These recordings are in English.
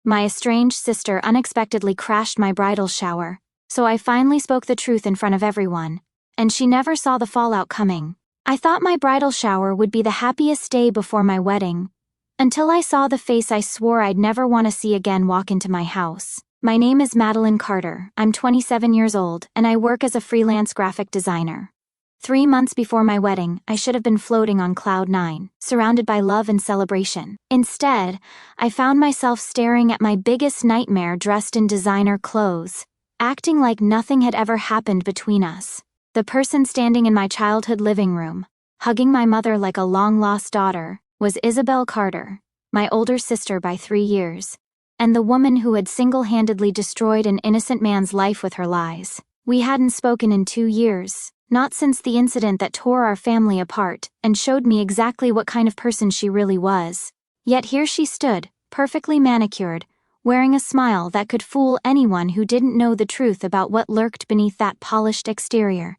My estranged sister unexpectedly crashed my bridal shower, so I finally spoke the truth in front of everyone, and she never saw the fallout coming. I thought my bridal shower would be the happiest day before my wedding, until I saw the face I swore I'd never want to see again walk into my house. My name is Madeline Carter, I'm 27 years old, and I work as a freelance graphic designer. 3 months before my wedding, I should have been floating on cloud 9, surrounded by love and celebration. Instead, I found myself staring at my biggest nightmare dressed in designer clothes, acting like nothing had ever happened between us. The person standing in my childhood living room, hugging my mother like a long-lost daughter, was Isabel Carter, my older sister by 3 years, and the woman who had single-handedly destroyed an innocent man's life with her lies. We hadn't spoken in 2 years. Not since the incident that tore our family apart and showed me exactly what kind of person she really was. Yet here she stood, perfectly manicured, wearing a smile that could fool anyone who didn't know the truth about what lurked beneath that polished exterior.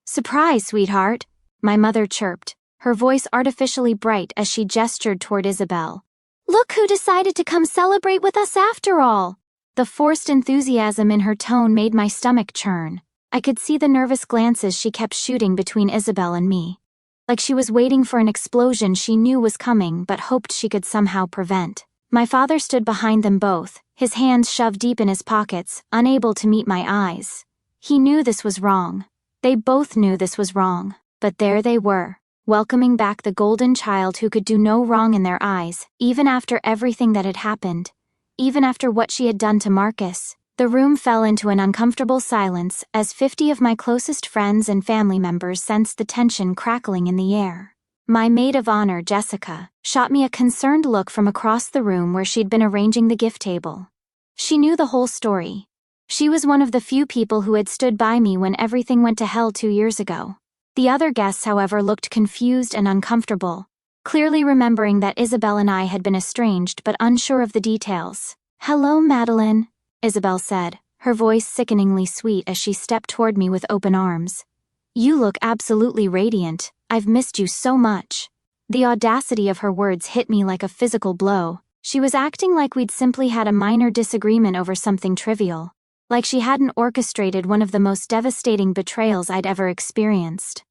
"Surprise, sweetheart," my mother chirped, her voice artificially bright as she gestured toward Isabel. "Look who decided to come celebrate with us after all." The forced enthusiasm in her tone made my stomach churn. I could see the nervous glances she kept shooting between Isabel and me. Like she was waiting for an explosion she knew was coming but hoped she could somehow prevent. My father stood behind them both, his hands shoved deep in his pockets, unable to meet my eyes. He knew this was wrong. They both knew this was wrong. But there they were, welcoming back the golden child who could do no wrong in their eyes, even after everything that had happened. Even after what she had done to Marcus. The room fell into an uncomfortable silence as 50 of my closest friends and family members sensed the tension crackling in the air. My maid of honor, Jessica, shot me a concerned look from across the room where she'd been arranging the gift table. She knew the whole story. She was one of the few people who had stood by me when everything went to hell 2 years ago. The other guests, however, looked confused and uncomfortable, clearly remembering that Isabel and I had been estranged but unsure of the details. "Hello, Madeline," Isabel said, her voice sickeningly sweet as she stepped toward me with open arms. "You look absolutely radiant. I've missed you so much." The audacity of her words hit me like a physical blow. She was acting like we'd simply had a minor disagreement over something trivial. Like she hadn't orchestrated one of the most devastating betrayals I'd ever experienced.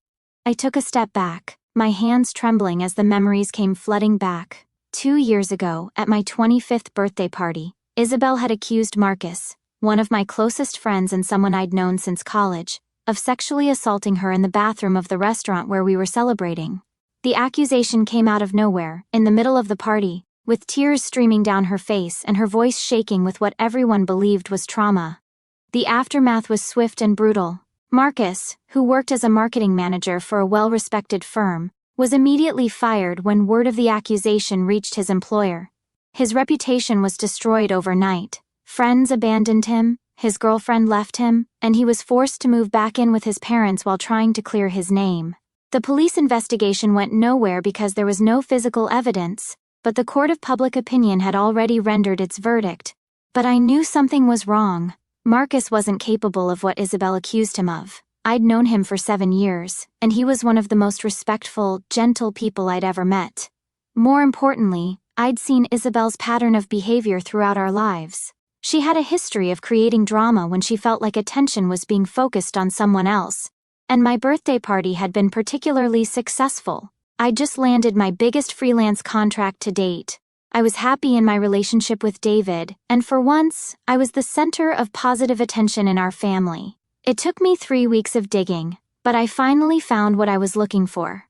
I took a step back, my hands trembling as the memories came flooding back. 2 years ago, at my 25th birthday party, Isabel had accused Marcus, one of my closest friends and someone I'd known since college, of sexually assaulting her in the bathroom of the restaurant where we were celebrating. The accusation came out of nowhere, in the middle of the party, with tears streaming down her face and her voice shaking with what everyone believed was trauma. The aftermath was swift and brutal. Marcus, who worked as a marketing manager for a well-respected firm, was immediately fired when word of the accusation reached his employer. His reputation was destroyed overnight. Friends abandoned him, his girlfriend left him, and he was forced to move back in with his parents while trying to clear his name. The police investigation went nowhere because there was no physical evidence, but the court of public opinion had already rendered its verdict. But I knew something was wrong. Marcus wasn't capable of what Isabel accused him of. I'd known him for 7 years, and he was one of the most respectful, gentle people I'd ever met. More importantly, I'd seen Isabel's pattern of behavior throughout our lives. She had a history of creating drama when she felt like attention was being focused on someone else, and my birthday party had been particularly successful. I'd just landed my biggest freelance contract to date. I was happy in my relationship with David, and for once, I was the center of positive attention in our family. It took me 3 weeks of digging, but I finally found what I was looking for.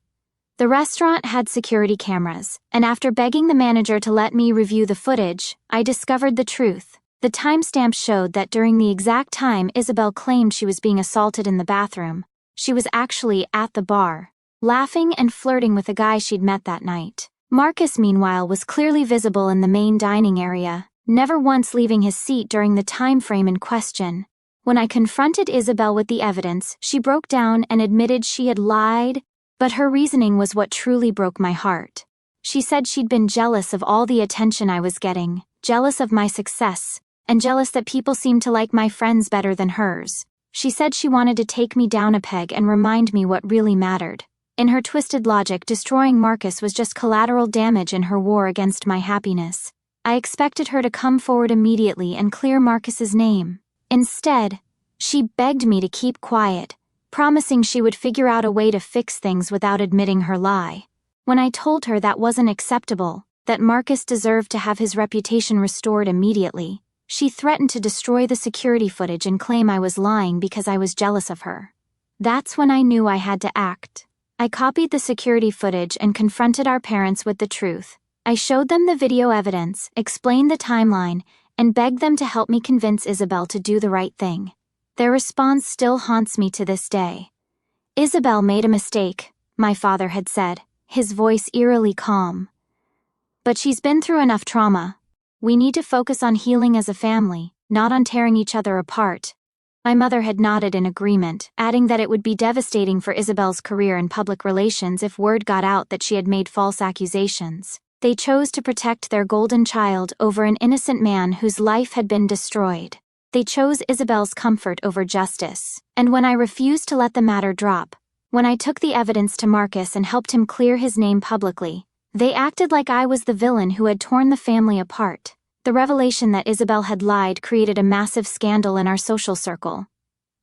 The restaurant had security cameras, and after begging the manager to let me review the footage, I discovered the truth. The timestamp showed that during the exact time Isabel claimed she was being assaulted in the bathroom, she was actually at the bar, laughing and flirting with a guy she'd met that night. Marcus, meanwhile, was clearly visible in the main dining area, never once leaving his seat during the time frame in question. When I confronted Isabel with the evidence, she broke down and admitted she had lied, but her reasoning was what truly broke my heart. She said she'd been jealous of all the attention I was getting, jealous of my success, and jealous that people seemed to like my friends better than hers. She said she wanted to take me down a peg and remind me what really mattered. In her twisted logic, destroying Marcus was just collateral damage in her war against my happiness. I expected her to come forward immediately and clear Marcus's name. Instead, she begged me to keep quiet, promising she would figure out a way to fix things without admitting her lie. When I told her that wasn't acceptable, that Marcus deserved to have his reputation restored immediately, she threatened to destroy the security footage and claim I was lying because I was jealous of her. That's when I knew I had to act. I copied the security footage and confronted our parents with the truth. I showed them the video evidence, explained the timeline, and begged them to help me convince Isabel to do the right thing. Their response still haunts me to this day. "Isabel made a mistake," my father had said, his voice eerily calm. "But she's been through enough trauma. We need to focus on healing as a family, not on tearing each other apart." My mother had nodded in agreement, adding that it would be devastating for Isabel's career in public relations if word got out that she had made false accusations. They chose to protect their golden child over an innocent man whose life had been destroyed. They chose Isabel's comfort over justice. And when I refused to let the matter drop, when I took the evidence to Marcus and helped him clear his name publicly, they acted like I was the villain who had torn the family apart. The revelation that Isabel had lied created a massive scandal in our social circle.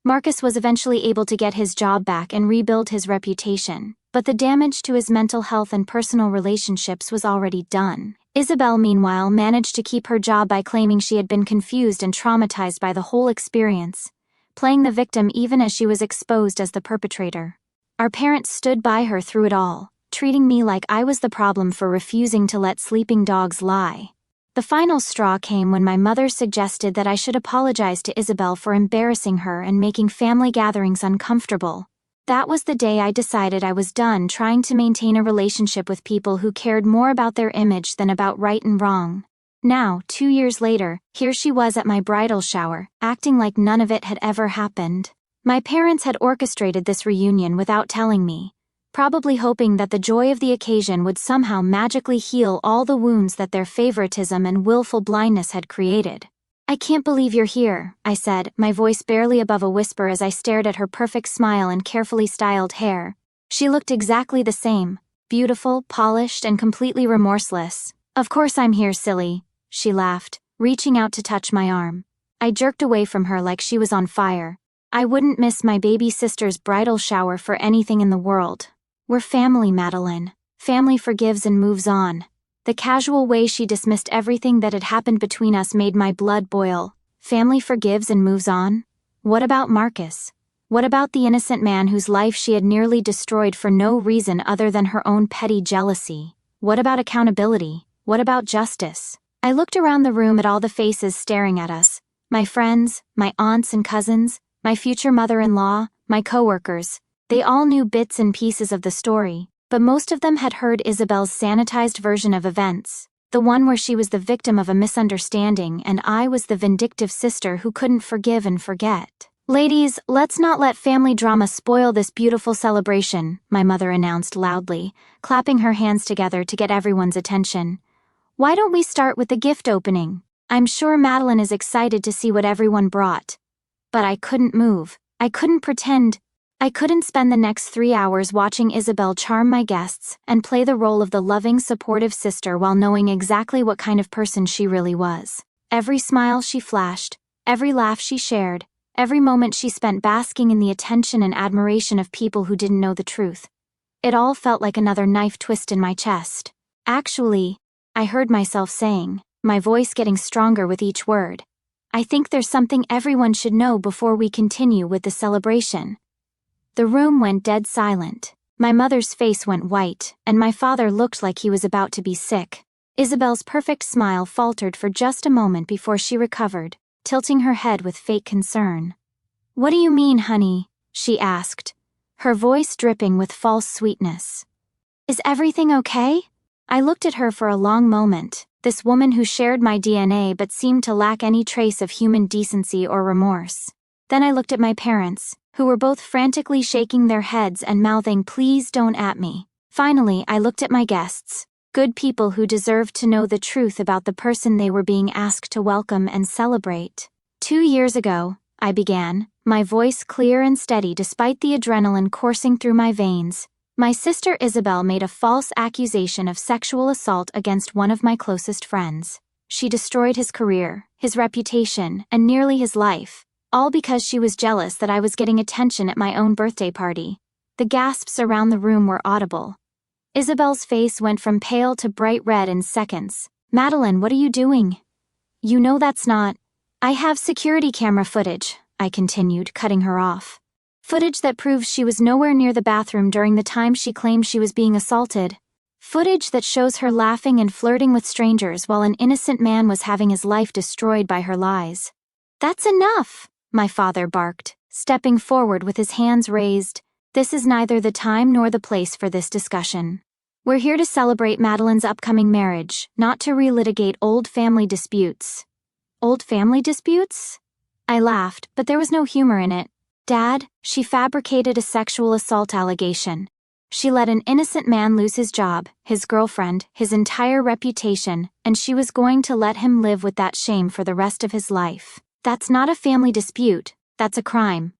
Marcus was eventually able to get his job back and rebuild his reputation, but the damage to his mental health and personal relationships was already done. Isabel, meanwhile, managed to keep her job by claiming she had been confused and traumatized by the whole experience, playing the victim even as she was exposed as the perpetrator. Our parents stood by her through it all, treating me like I was the problem for refusing to let sleeping dogs lie. The final straw came when my mother suggested that I should apologize to Isabel for embarrassing her and making family gatherings uncomfortable. That was the day I decided I was done trying to maintain a relationship with people who cared more about their image than about right and wrong. Now, 2 years later, here she was at my bridal shower, acting like none of it had ever happened. My parents had orchestrated this reunion without telling me, probably hoping that the joy of the occasion would somehow magically heal all the wounds that their favoritism and willful blindness had created. "I can't believe you're here," I said, my voice barely above a whisper as I stared at her perfect smile and carefully styled hair. She looked exactly the same, beautiful, polished, and completely remorseless. "Of course I'm here, silly," she laughed, reaching out to touch my arm. I jerked away from her like she was on fire. I wouldn't miss my baby sister's bridal shower for anything in the world. "We're family, Madeline. Family forgives and moves on." The casual way she dismissed everything that had happened between us made my blood boil. Family forgives and moves on? What about Marcus? What about the innocent man whose life she had nearly destroyed for no reason other than her own petty jealousy? What about accountability? What about justice? I looked around the room at all the faces staring at us. My friends, my aunts and cousins, my future mother-in-law, my coworkers. They all knew bits and pieces of the story, but most of them had heard Isabel's sanitized version of events, the one where she was the victim of a misunderstanding and I was the vindictive sister who couldn't forgive and forget. "Ladies, let's not let family drama spoil this beautiful celebration," my mother announced loudly, clapping her hands together to get everyone's attention. "Why don't we start with the gift opening? I'm sure Madeline is excited to see what everyone brought." But I couldn't move. I couldn't pretend. I couldn't spend the next 3 hours watching Isabel charm my guests and play the role of the loving, supportive sister while knowing exactly what kind of person she really was. Every smile she flashed, every laugh she shared, every moment she spent basking in the attention and admiration of people who didn't know the truth. It all felt like another knife twist in my chest. "Actually," I heard myself saying, my voice getting stronger with each word, "I think there's something everyone should know before we continue with the celebration." The room went dead silent. My mother's face went white, and my father looked like he was about to be sick. Isabel's perfect smile faltered for just a moment before she recovered, tilting her head with fake concern. "What do you mean, honey?" she asked, her voice dripping with false sweetness. "Is everything okay?" I looked at her for a long moment, this woman who shared my DNA but seemed to lack any trace of human decency or remorse. Then I looked at my parents, who were both frantically shaking their heads and mouthing, "Please don't at me." Finally, I looked at my guests, good people who deserved to know the truth about the person they were being asked to welcome and celebrate. 2 years ago, I began, my voice clear and steady despite the adrenaline coursing through my veins, my sister Isabel made a false accusation of sexual assault against one of my closest friends. she destroyed his career, his reputation, and nearly his life, all because she was jealous that I was getting attention at my own birthday party. The gasps around the room were audible. Isabel's face went from pale to bright red in seconds. "Madeline, what are you doing? You know that's not—" "I have security camera footage," I continued, cutting her off. "Footage that proves she was nowhere near the bathroom during the time she claimed she was being assaulted. Footage that shows her laughing and flirting with strangers while an innocent man was having his life destroyed by her lies." "That's enough," my father barked, stepping forward with his hands raised. "This is neither the time nor the place for this discussion. We're here to celebrate Madeline's upcoming marriage, not to relitigate old family disputes." "Old family disputes?" I laughed, but there was no humor in it. "Dad, she fabricated a sexual assault allegation. She let an innocent man lose his job, his girlfriend, his entire reputation, and she was going to let him live with that shame for the rest of his life. That's not a family dispute, that's a crime."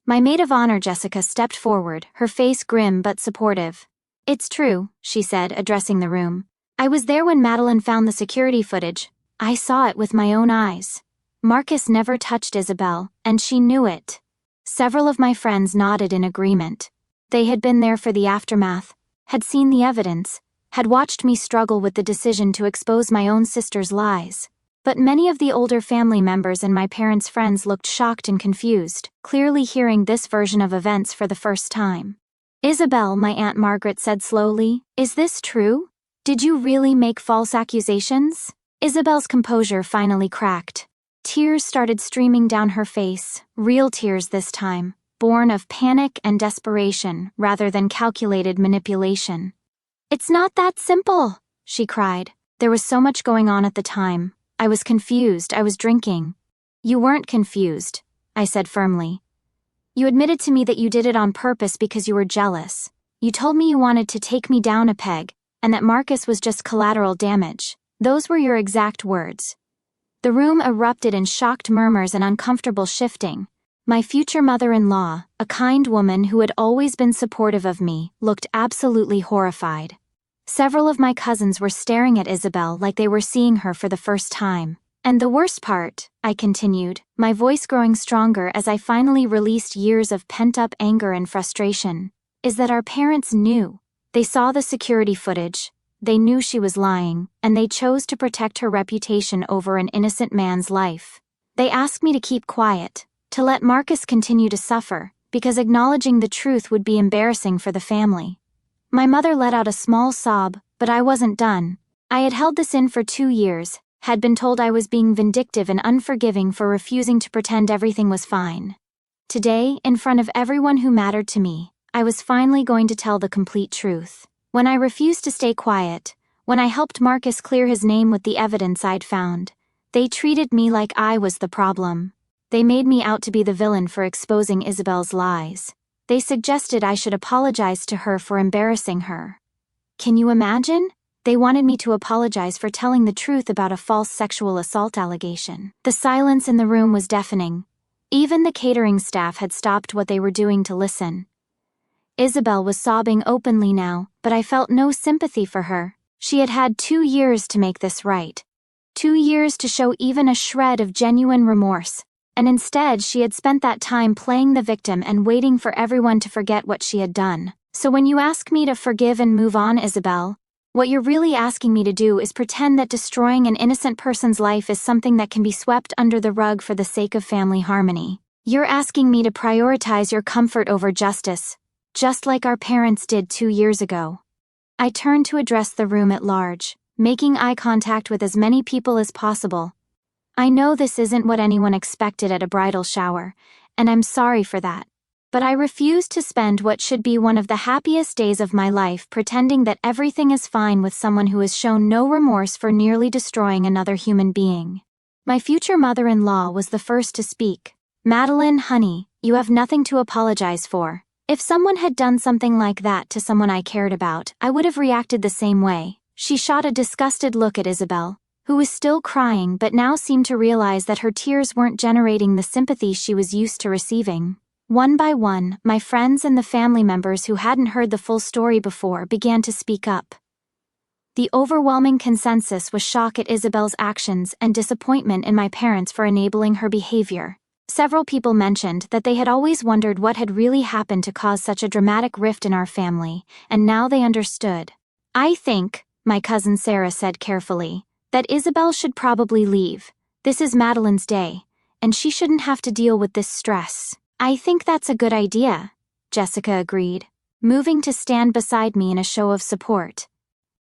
My maid of honor, Jessica, stepped forward, her face grim but supportive. "It's true," she said, addressing the room. "I was there when Madeline found the security footage. I saw it with my own eyes. Marcus never touched Isabel, and she knew it." Several of my friends nodded in agreement. They had been there for the aftermath, had seen the evidence, had watched me struggle with the decision to expose my own sister's lies. But many of the older family members and my parents' friends looked shocked and confused, clearly hearing this version of events for the first time. "Isabel," my Aunt Margaret said slowly, "is this true? Did you really make false accusations?" Isabel's composure finally cracked. Tears started streaming down her face, real tears this time, born of panic and desperation rather than calculated manipulation. "It's not that simple," she cried. "There was so much going on at the time. I was confused, I was drinking." "You weren't confused," I said firmly. "You admitted to me that you did it on purpose because you were jealous. You told me you wanted to take me down a peg, and that Marcus was just collateral damage. Those were your exact words." The room erupted in shocked murmurs and uncomfortable shifting. My future mother-in-law, a kind woman who had always been supportive of me, looked absolutely horrified. Several of my cousins were staring at Isabel like they were seeing her for the first time. "And the worst part," I continued, my voice growing stronger as I finally released years of pent-up anger and frustration, "is that our parents knew. They saw the security footage, they knew she was lying, and they chose to protect her reputation over an innocent man's life. They asked me to keep quiet, to let Marcus continue to suffer, because acknowledging the truth would be embarrassing for the family." My mother let out a small sob, but I wasn't done. I had held this in for 2 years, had been told I was being vindictive and unforgiving for refusing to pretend everything was fine. Today, in front of everyone who mattered to me, I was finally going to tell the complete truth. When I refused to stay quiet, when I helped Marcus clear his name with the evidence I'd found, they treated me like I was the problem. They made me out to be the villain for exposing Isabel's lies. They suggested I should apologize to her for embarrassing her. Can you imagine? They wanted me to apologize for telling the truth about a false sexual assault allegation. The silence in the room was deafening. Even the catering staff had stopped what they were doing to listen. Isabel was sobbing openly now, but I felt no sympathy for her. She had had 2 years to make this right. 2 years to show even a shred of genuine remorse. And instead she had spent that time playing the victim and waiting for everyone to forget what she had done. So when you ask me to forgive and move on, Isabel, what you're really asking me to do is pretend that destroying an innocent person's life is something that can be swept under the rug for the sake of family harmony. You're asking me to prioritize your comfort over justice, just like our parents did 2 years ago. I turned to address the room at large, making eye contact with as many people as possible. I know this isn't what anyone expected at a bridal shower, and I'm sorry for that. But I refuse to spend what should be one of the happiest days of my life pretending that everything is fine with someone who has shown no remorse for nearly destroying another human being. My future mother-in-law was the first to speak. "Madeline, honey, you have nothing to apologize for. If someone had done something like that to someone I cared about, I would have reacted the same way." She shot a disgusted look at Isabel, who was still crying but now seemed to realize that her tears weren't generating the sympathy she was used to receiving. One by one, my friends and the family members who hadn't heard the full story before began to speak up. The overwhelming consensus was shock at Isabel's actions and disappointment in my parents for enabling her behavior. Several people mentioned that they had always wondered what had really happened to cause such a dramatic rift in our family, and now they understood. "I think," my cousin Sarah said carefully, "that Isabel should probably leave. This is Madeline's day, and she shouldn't have to deal with this stress." "I think that's a good idea," Jessica agreed, moving to stand beside me in a show of support.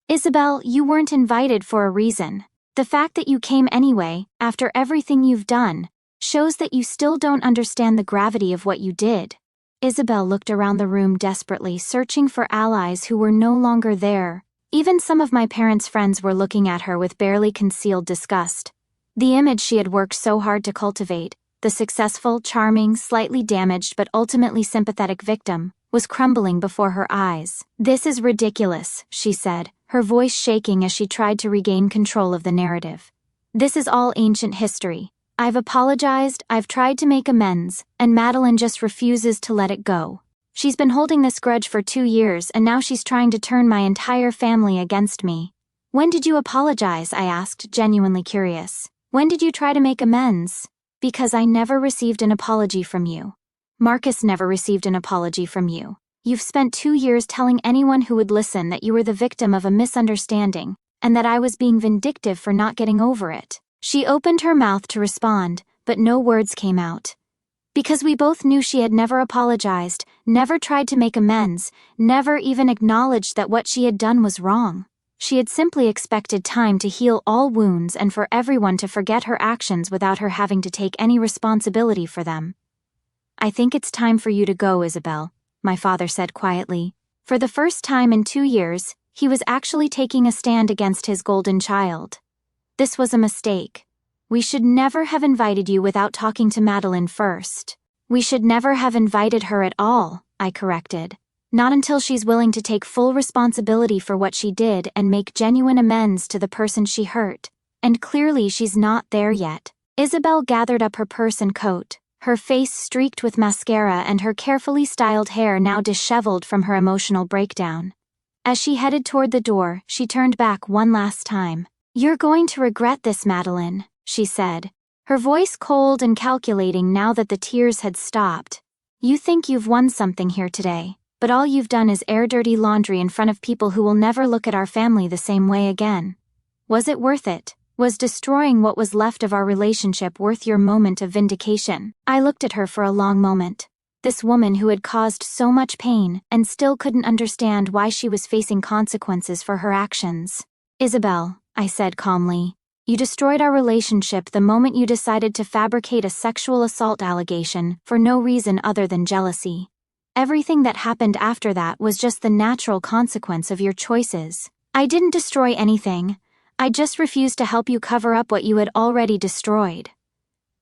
"Isabel, you weren't invited for a reason. The fact that you came anyway, after everything you've done, shows that you still don't understand the gravity of what you did." Isabel looked around the room desperately, searching for allies who were no longer there. Even some of my parents' friends were looking at her with barely concealed disgust. The image she had worked so hard to cultivate, the successful, charming, slightly damaged but ultimately sympathetic victim, was crumbling before her eyes. "This is ridiculous," she said, her voice shaking as she tried to regain control of the narrative. "This is all ancient history. I've apologized, I've tried to make amends, and Madeline just refuses to let it go. She's been holding this grudge for 2 years and now she's trying to turn my entire family against me." "When did you apologize?" I asked, genuinely curious. "When did you try to make amends?" "Because I never received an apology from you. Marcus never received an apology from you. You've spent 2 years telling anyone who would listen that you were the victim of a misunderstanding, and that I was being vindictive for not getting over it." She opened her mouth to respond, but no words came out. Because we both knew she had never apologized, never tried to make amends, never even acknowledged that what she had done was wrong. She had simply expected time to heal all wounds and for everyone to forget her actions without her having to take any responsibility for them. "I think it's time for you to go, Isabel," my father said quietly. For the first time in 2 years, he was actually taking a stand against his golden child. "This was a mistake. We should never have invited you without talking to Madeline first." "We should never have invited her at all," I corrected. "Not until she's willing to take full responsibility for what she did and make genuine amends to the person she hurt. And clearly she's not there yet." Isabel gathered up her purse and coat, her face streaked with mascara and her carefully styled hair now disheveled from her emotional breakdown. As she headed toward the door, she turned back one last time. "You're going to regret this, Madeline," she said, her voice cold and calculating now that the tears had stopped. "You think you've won something here today, but all you've done is air dirty laundry in front of people who will never look at our family the same way again. Was it worth it? Was destroying what was left of our relationship worth your moment of vindication?" I looked at her for a long moment. This woman who had caused so much pain and still couldn't understand why she was facing consequences for her actions. "Isabel," I said calmly, "you destroyed our relationship the moment you decided to fabricate a sexual assault allegation for no reason other than jealousy. Everything that happened after that was just the natural consequence of your choices. I didn't destroy anything. I just refused to help you cover up what you had already destroyed."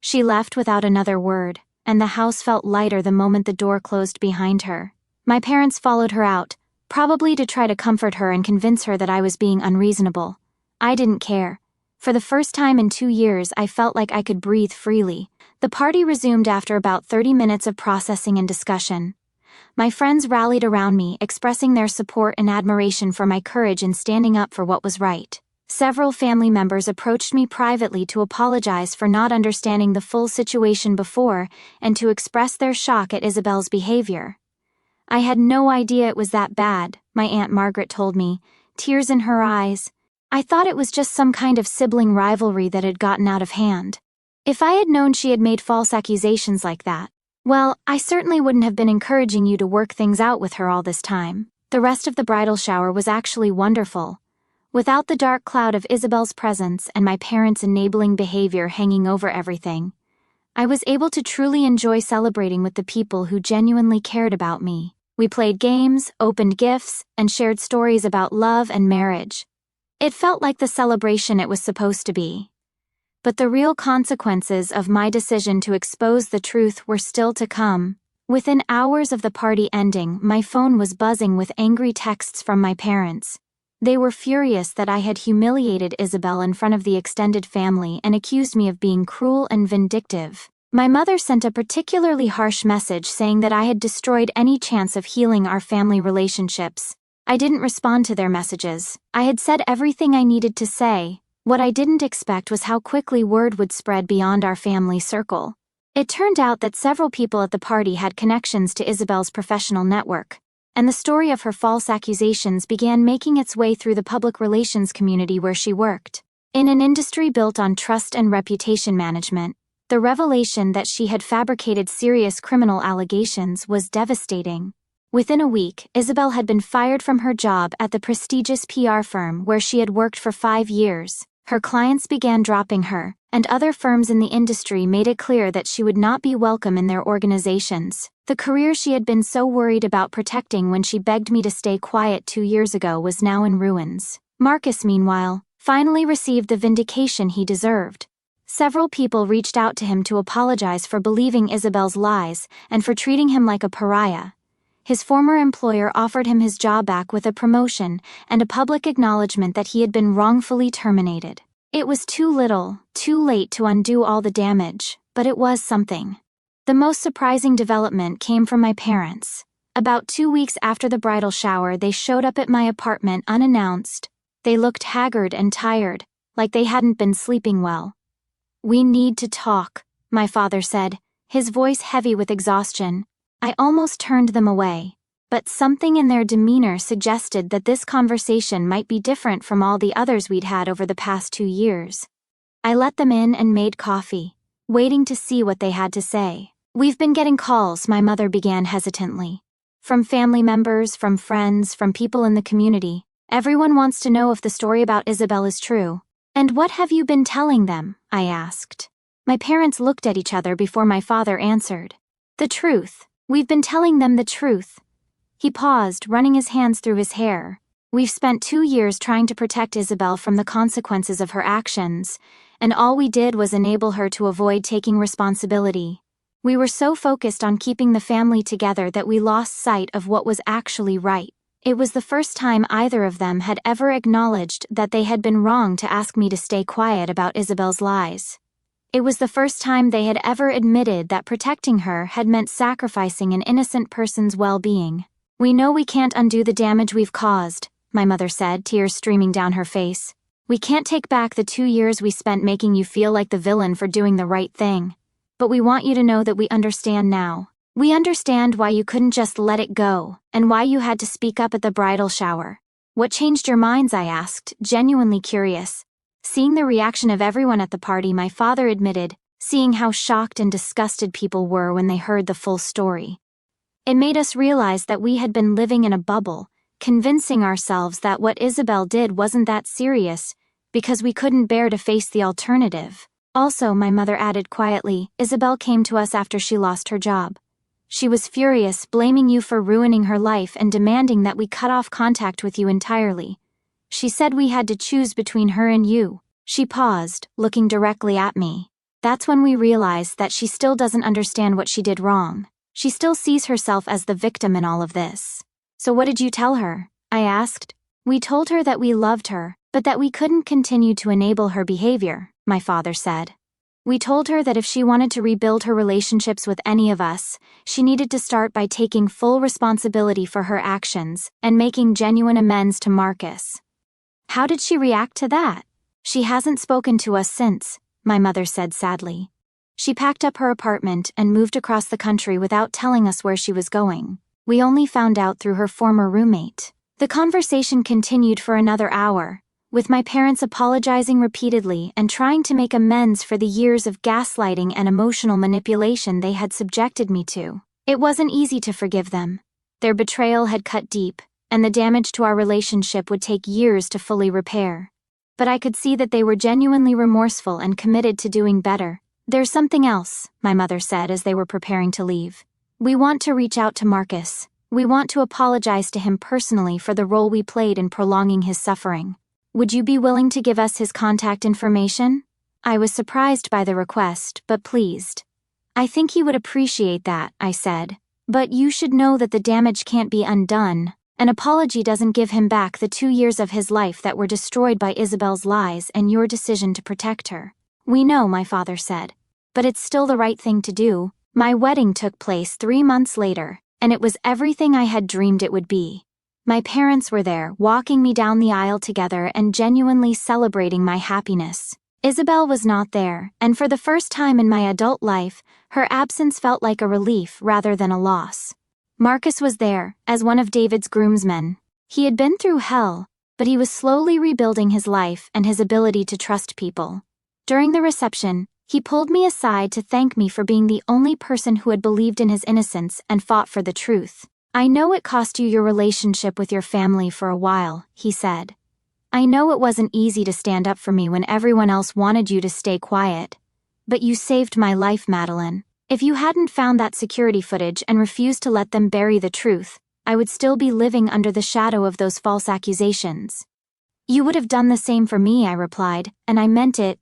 She left without another word, and the house felt lighter the moment the door closed behind her. My parents followed her out, probably to try to comfort her and convince her that I was being unreasonable. I didn't care. For the first time in 2 years, I felt like I could breathe freely. The party resumed after about 30 minutes of processing and discussion. My friends rallied around me, expressing their support and admiration for my courage in standing up for what was right. Several family members approached me privately to apologize for not understanding the full situation before and to express their shock at Isabel's behavior. "I had no idea it was that bad," my Aunt Margaret told me, tears in her eyes. "I thought it was just some kind of sibling rivalry that had gotten out of hand. If I had known she had made false accusations like that, well, I certainly wouldn't have been encouraging you to work things out with her all this time." The rest of the bridal shower was actually wonderful. Without the dark cloud of Isabel's presence and my parents' enabling behavior hanging over everything, I was able to truly enjoy celebrating with the people who genuinely cared about me. We played games, opened gifts, and shared stories about love and marriage. It felt like the celebration it was supposed to be. But the real consequences of my decision to expose the truth were still to come. Within hours of the party ending, my phone was buzzing with angry texts from my parents. They were furious that I had humiliated Isabel in front of the extended family and accused me of being cruel and vindictive. My mother sent a particularly harsh message saying that I had destroyed any chance of healing our family relationships. I didn't respond to their messages. I had said everything I needed to say. What I didn't expect was how quickly word would spread beyond our family circle. It turned out that several people at the party had connections to Isabel's professional network, and the story of her false accusations began making its way through the public relations community where she worked. In an industry built on trust and reputation management, the revelation that she had fabricated serious criminal allegations was devastating. Within a week, Isabel had been fired from her job at the prestigious PR firm where she had worked for 5 years. Her clients began dropping her, and other firms in the industry made it clear that she would not be welcome in their organizations. The career she had been so worried about protecting when she begged me to stay quiet 2 years ago was now in ruins. Marcus, meanwhile, finally received the vindication he deserved. Several people reached out to him to apologize for believing Isabel's lies and for treating him like a pariah. His former employer offered him his job back with a promotion and a public acknowledgement that he had been wrongfully terminated. It was too little, too late to undo all the damage, but it was something. The most surprising development came from my parents. About 2 weeks after the bridal shower, they showed up at my apartment unannounced. They looked haggard and tired, like they hadn't been sleeping well. "We need to talk," my father said, his voice heavy with exhaustion. I almost turned them away, but something in their demeanor suggested that this conversation might be different from all the others we'd had over the past 2 years. I let them in and made coffee, waiting to see what they had to say. "We've been getting calls," my mother began hesitantly. "From family members, from friends, from people in the community. Everyone wants to know if the story about Isabel is true." "And what have you been telling them?" I asked. My parents looked at each other before my father answered. "The truth. We've been telling them the truth." He paused, running his hands through his hair. "We've spent 2 years trying to protect Isabel from the consequences of her actions, and all we did was enable her to avoid taking responsibility. We were so focused on keeping the family together that we lost sight of what was actually right." It was the first time either of them had ever acknowledged that they had been wrong to ask me to stay quiet about Isabel's lies. It was the first time they had ever admitted that protecting her had meant sacrificing an innocent person's well-being. "We know we can't undo the damage we've caused," my mother said, tears streaming down her face. "We can't take back the 2 years we spent making you feel like the villain for doing the right thing. But we want you to know that we understand now. We understand why you couldn't just let it go, and why you had to speak up at the bridal shower." "What changed your minds?" I asked, genuinely curious. Seeing the reaction of everyone at the party, my father admitted, seeing how shocked and disgusted people were when they heard the full story. "It made us realize that we had been living in a bubble, convincing ourselves that what Isabel did wasn't that serious, because we couldn't bear to face the alternative." "Also," my mother added quietly, "Isabel came to us after she lost her job. She was furious, blaming you for ruining her life and demanding that we cut off contact with you entirely. She said we had to choose between her and you." She paused, looking directly at me. "That's when we realized that she still doesn't understand what she did wrong. She still sees herself as the victim in all of this." "So what did you tell her?" I asked. "We told her that we loved her, but that we couldn't continue to enable her behavior," my father said. "We told her that if she wanted to rebuild her relationships with any of us, she needed to start by taking full responsibility for her actions and making genuine amends to Marcus." "How did she react to that?" "She hasn't spoken to us since," my mother said sadly. "She packed up her apartment and moved across the country without telling us where she was going. We only found out through her former roommate." The conversation continued for another hour, with my parents apologizing repeatedly and trying to make amends for the years of gaslighting and emotional manipulation they had subjected me to. It wasn't easy to forgive them. Their betrayal had cut deep, and the damage to our relationship would take years to fully repair. But I could see that they were genuinely remorseful and committed to doing better. "There's something else," my mother said as they were preparing to leave. "We want to reach out to Marcus. We want to apologize to him personally for the role we played in prolonging his suffering. Would you be willing to give us his contact information?" I was surprised by the request, but pleased. "I think he would appreciate that," I said. "But you should know that the damage can't be undone. An apology doesn't give him back the 2 years of his life that were destroyed by Isabel's lies and your decision to protect her." "We know," my father said. "But it's still the right thing to do." My wedding took place 3 months later, and it was everything I had dreamed it would be. My parents were there, walking me down the aisle together and genuinely celebrating my happiness. Isabel was not there, and for the first time in my adult life, her absence felt like a relief rather than a loss. Marcus was there, as one of David's groomsmen. He had been through hell, but he was slowly rebuilding his life and his ability to trust people. During the reception, he pulled me aside to thank me for being the only person who had believed in his innocence and fought for the truth. "I know it cost you your relationship with your family for a while," he said. "I know it wasn't easy to stand up for me when everyone else wanted you to stay quiet. But you saved my life, Madeline. If you hadn't found that security footage and refused to let them bury the truth, I would still be living under the shadow of those false accusations." "You would have done the same for me," I replied, "and I meant it."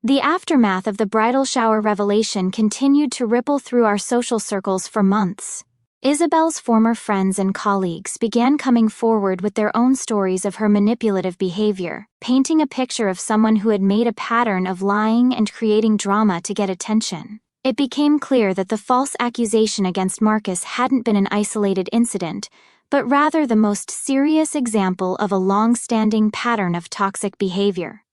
The aftermath of the bridal shower revelation continued to ripple through our social circles for months. Isabel's former friends and colleagues began coming forward with their own stories of her manipulative behavior, painting a picture of someone who had made a pattern of lying and creating drama to get attention. It became clear that the false accusation against Marcus hadn't been an isolated incident, but rather the most serious example of a long-standing pattern of toxic behavior.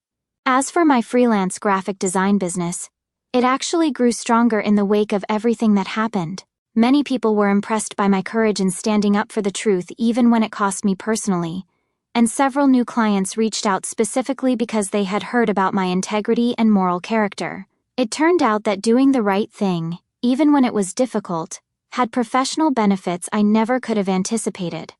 As for my freelance graphic design business, it actually grew stronger in the wake of everything that happened. Many people were impressed by my courage in standing up for the truth even when it cost me personally, and several new clients reached out specifically because they had heard about my integrity and moral character. It turned out that doing the right thing, even when it was difficult, had professional benefits I never could have anticipated.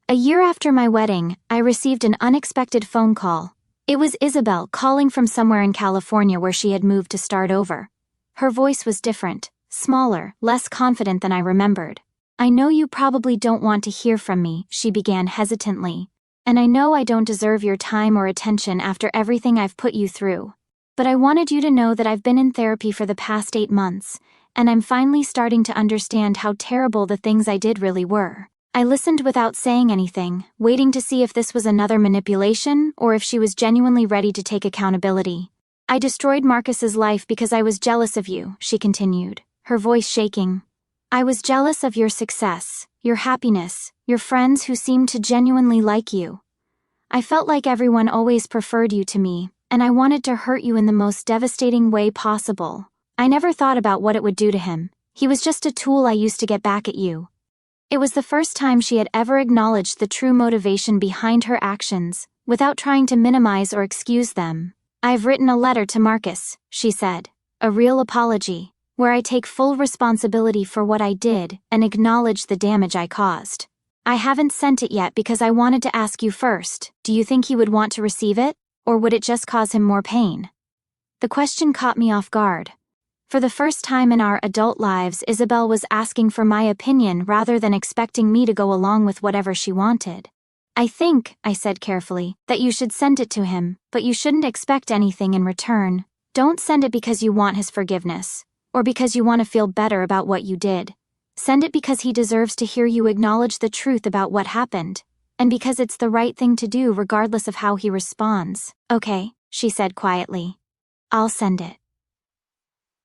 A year after my wedding, I received an unexpected phone call. It was Isabel calling from somewhere in California where she had moved to start over. Her voice was different, smaller, less confident than I remembered. "I know you probably don't want to hear from me," she began hesitantly, "and I know I don't deserve your time or attention after everything I've put you through. But I wanted you to know that I've been in therapy for the past 8 months, and I'm finally starting to understand how terrible the things I did really were." I listened without saying anything, waiting to see if this was another manipulation or if she was genuinely ready to take accountability. "I destroyed Marcus's life because I was jealous of you," she continued, her voice shaking. "I was jealous of your success, your happiness, your friends who seemed to genuinely like you. I felt like everyone always preferred you to me, and I wanted to hurt you in the most devastating way possible. I never thought about what it would do to him. He was just a tool I used to get back at you." It was the first time she had ever acknowledged the true motivation behind her actions, without trying to minimize or excuse them. "I've written a letter to Marcus," she said, "a real apology, where I take full responsibility for what I did and acknowledge the damage I caused. I haven't sent it yet because I wanted to ask you first, do you think he would want to receive it, or would it just cause him more pain?" The question caught me off guard. For the first time in our adult lives, Isabel was asking for my opinion rather than expecting me to go along with whatever she wanted. "I think," I said carefully, "that you should send it to him, but you shouldn't expect anything in return. Don't send it because you want his forgiveness, or because you want to feel better about what you did. Send it because he deserves to hear you acknowledge the truth about what happened, and because it's the right thing to do regardless of how he responds." "Okay," she said quietly. "I'll send it."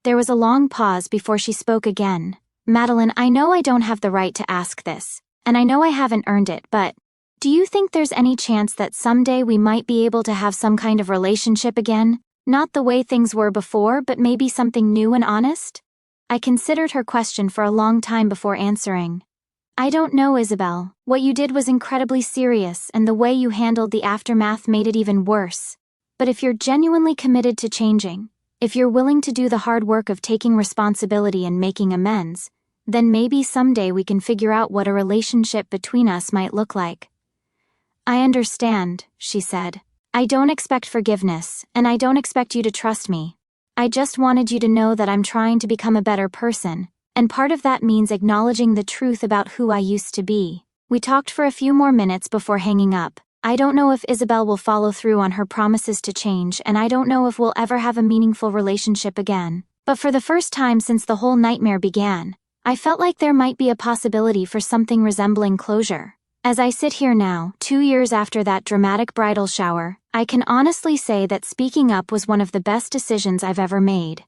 There was a long pause before she spoke again. "Madeline, I know I don't have the right to ask this, and I know I haven't earned it, but do you think there's any chance that someday we might be able to have some kind of relationship again? Not the way things were before, but maybe something new and honest?" I considered her question for a long time before answering. "I don't know, Isabel. What you did was incredibly serious, and the way you handled the aftermath made it even worse. But if you're genuinely committed to changing, if you're willing to do the hard work of taking responsibility and making amends, then maybe someday we can figure out what a relationship between us might look like." "I understand," she said. "I don't expect forgiveness, and I don't expect you to trust me. I just wanted you to know that I'm trying to become a better person, and part of that means acknowledging the truth about who I used to be." We talked for a few more minutes before hanging up. I don't know if Isabel will follow through on her promises to change, and I don't know if we'll ever have a meaningful relationship again. But for the first time since the whole nightmare began, I felt like there might be a possibility for something resembling closure. As I sit here now, 2 years after that dramatic bridal shower, I can honestly say that speaking up was one of the best decisions I've ever made.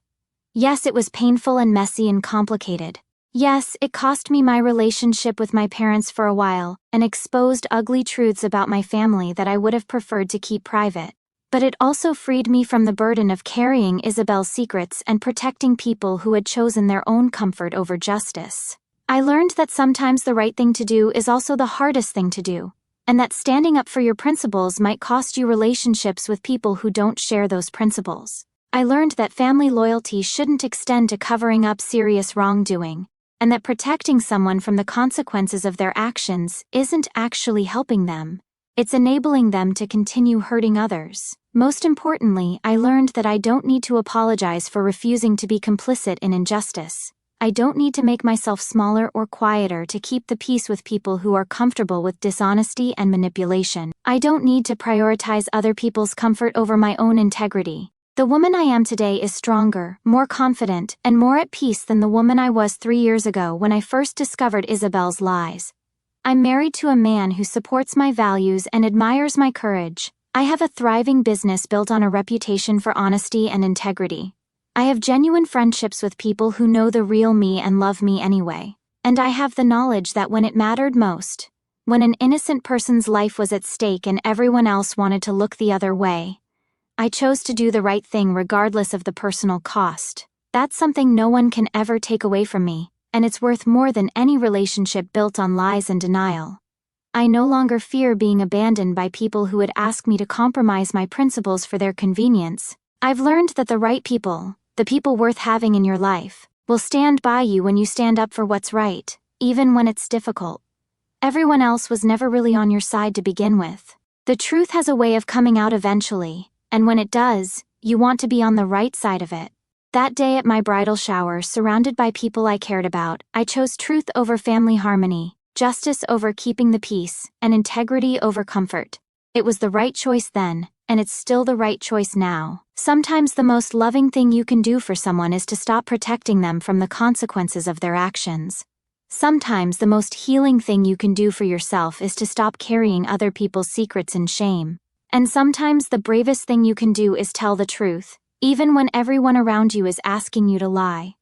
Yes, it was painful and messy and complicated. Yes, it cost me my relationship with my parents for a while, and exposed ugly truths about my family that I would have preferred to keep private. But it also freed me from the burden of carrying Isabel's secrets and protecting people who had chosen their own comfort over justice. I learned that sometimes the right thing to do is also the hardest thing to do, and that standing up for your principles might cost you relationships with people who don't share those principles. I learned that family loyalty shouldn't extend to covering up serious wrongdoing, and that protecting someone from the consequences of their actions isn't actually helping them. It's enabling them to continue hurting others. Most importantly, I learned that I don't need to apologize for refusing to be complicit in injustice. I don't need to make myself smaller or quieter to keep the peace with people who are comfortable with dishonesty and manipulation. I don't need to prioritize other people's comfort over my own integrity. The woman I am today is stronger, more confident, and more at peace than the woman I was 3 years ago when I first discovered Isabel's lies. I'm married to a man who supports my values and admires my courage. I have a thriving business built on a reputation for honesty and integrity. I have genuine friendships with people who know the real me and love me anyway. And I have the knowledge that when it mattered most, when an innocent person's life was at stake and everyone else wanted to look the other way, I chose to do the right thing regardless of the personal cost. That's something no one can ever take away from me, and it's worth more than any relationship built on lies and denial. I no longer fear being abandoned by people who would ask me to compromise my principles for their convenience. I've learned that the right people, the people worth having in your life, will stand by you when you stand up for what's right, even when it's difficult. Everyone else was never really on your side to begin with. The truth has a way of coming out eventually, and when it does, you want to be on the right side of it. That day at my bridal shower, surrounded by people I cared about, I chose truth over family harmony, justice over keeping the peace, and integrity over comfort. It was the right choice then, and it's still the right choice now. Sometimes the most loving thing you can do for someone is to stop protecting them from the consequences of their actions. Sometimes the most healing thing you can do for yourself is to stop carrying other people's secrets and shame. And sometimes the bravest thing you can do is tell the truth, even when everyone around you is asking you to lie.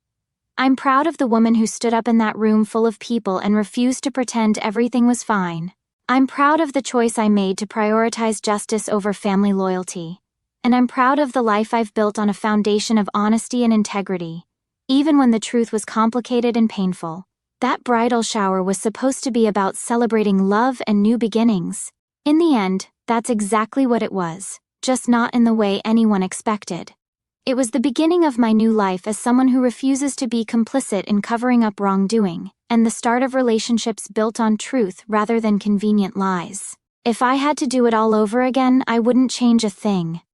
I'm proud of the woman who stood up in that room full of people and refused to pretend everything was fine. I'm proud of the choice I made to prioritize justice over family loyalty. And I'm proud of the life I've built on a foundation of honesty and integrity, even when the truth was complicated and painful. That bridal shower was supposed to be about celebrating love and new beginnings. In the end, that's exactly what it was, just not in the way anyone expected. It was the beginning of my new life as someone who refuses to be complicit in covering up wrongdoing, and the start of relationships built on truth rather than convenient lies. If I had to do it all over again, I wouldn't change a thing.